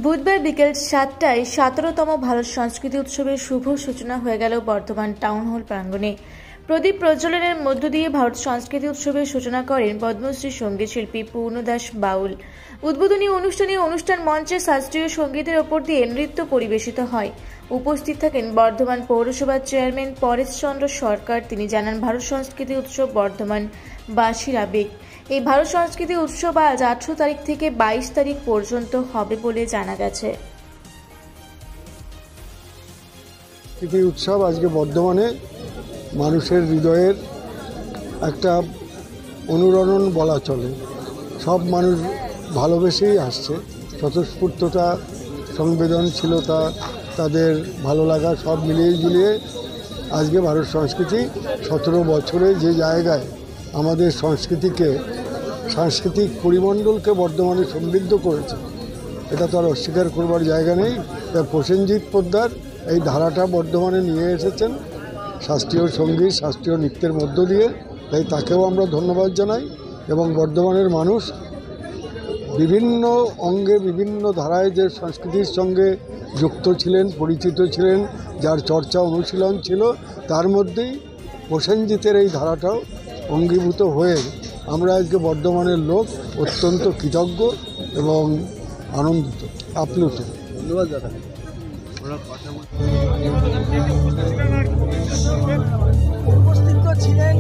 বুধবার বিকেল 7টায় 17তম ভারত সংস্কৃতি উৎসবের শুভ সূচনা হয়ে গেল বর্ধমান টাউন হল প্রাঙ্গণে। প্রদীপ প্রজ্বলনের মধ্য দিয়ে ভারত সংস্কৃতি উৎসবের সূচনা করেন পদ্মশ্রী সঙ্গীত শিল্পী পূর্ণদাস বাউল। উদ্বোধনী অনুষ্ঠান মঞ্চে শাস্ত্রীয় সঙ্গীতের ওপর দিয়ে নৃত্য পরিবেশিত হয়। উপস্থিত থাকেন বর্ধমান পৌরসভার চেয়ারম্যান পরেশ চন্দ্র সরকার। তিনি জানান, ভারত সংস্কৃতি উৎসব বর্ধমান বাসীর আবেগ। এই ভারত সংস্কৃতি উৎসব আজ 18 তারিখ থেকে 22 তারিখ পর্যন্ত হবে বলে জানা গেছে। এই উৎসব আজকে বর্ধমানে মানুষের হৃদয়ের একটা অনুরণন বলা চলে। সব মানুষ ভালোবেসেই আসছে। স্বতঃস্ফূর্ততা, সংবেদনশীলতা, তাদের ভালো লাগা সব মিলিয়ে ঝুলিয়ে আজকে ভারত সংস্কৃতি 17 বছরে যে জায়গায় আমাদের সাংস্কৃতিক পরিমণ্ডলকে বর্ধমানে সমৃদ্ধ করেছে, এটা তো আর অস্বীকার করবার জায়গা নেই। তার প্রসেনজিৎ পোদ্দার এই ধারাটা বর্ধমানে নিয়ে এসেছেন শাস্ত্রীয় সঙ্গীত, শাস্ত্রীয় নৃত্যের মধ্য দিয়ে। তাই তাকেও আমরা ধন্যবাদ জানাই। এবং বর্ধমানের মানুষ বিভিন্ন অঙ্গে, বিভিন্ন ধারায় যে সংস্কৃতির সঙ্গে যুক্ত ছিলেন, পরিচিত ছিলেন, যার চর্চা অনুশীলন ছিল, তার মধ্যেই প্রসেনজিতের এই ধারাটাও অঙ্গীভূত হয়ে আমরা আজকে বর্ধমানের লোক অত্যন্ত কৃতজ্ঞ এবং আনন্দিত, আপ্লুত। ধন্যবাদ দাদা। উপস্থিত ছিলেন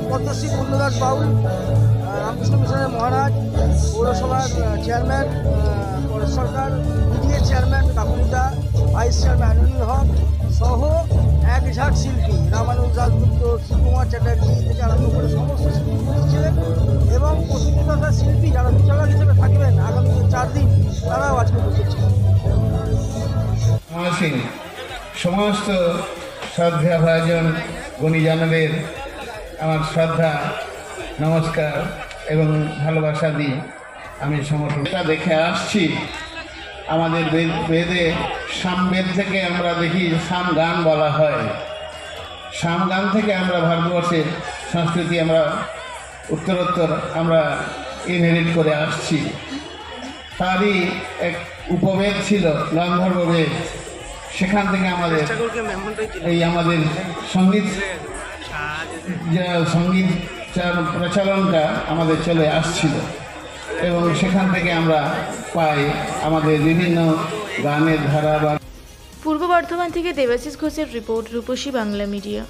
পদ্মশ্রী পূর্ণদাস বাউল, রামকৃষ্ণ মিশনের মহারাজ, পৌরসভার চেয়ারম্যান পরেশ সরকার, বিডিএ চেয়ারম্যান কাকুদা, ভাইস চেয়ারম্যান আনুল হক সহ এক ঝাঁক শিল্পী, রামানুজ রাজপুত্র, সুকুমার চ্যাটার্জি থেকে আরম্ভ করে সমস্ত শিল্পী ছিলেন। এবং প্রতিযোগিতার শিল্পী যারা বিচারক হিসেবে থাকবেন আগামী 4 দিন, তারাও আজকে উপস্থিত ছিলেন। সমস্ত শ্রদ্ধা ভাজন গুণীজনদের আমার শ্রদ্ধা, নমস্কার এবং ভালোবাসা দিয়ে আমি সমর্থনটা দেখে আসছি। আমাদের বেদে সামবেদ থেকে আমরা দেখি সামগান বলা হয়। সামগান থেকে আমরা ভারতবর্ষের সংস্কৃতি আমরা উত্তরোত্তর আমরা ইনহেরিট করে আসছি। তারই এক উপবেদ ছিল গান্ধর্ববেদ। সেখান থেকে আমাদের সঙ্গীত প্রচলনটা আমাদের চলে আসছিল এবং সেখান থেকে আমরা পাই আমাদের বিভিন্ন গানের ধারা। পূর্ব বর্ধমান থেকে দেবাশিস ঘোষের রিপোর্ট, রূপসী বাংলা মিডিয়া।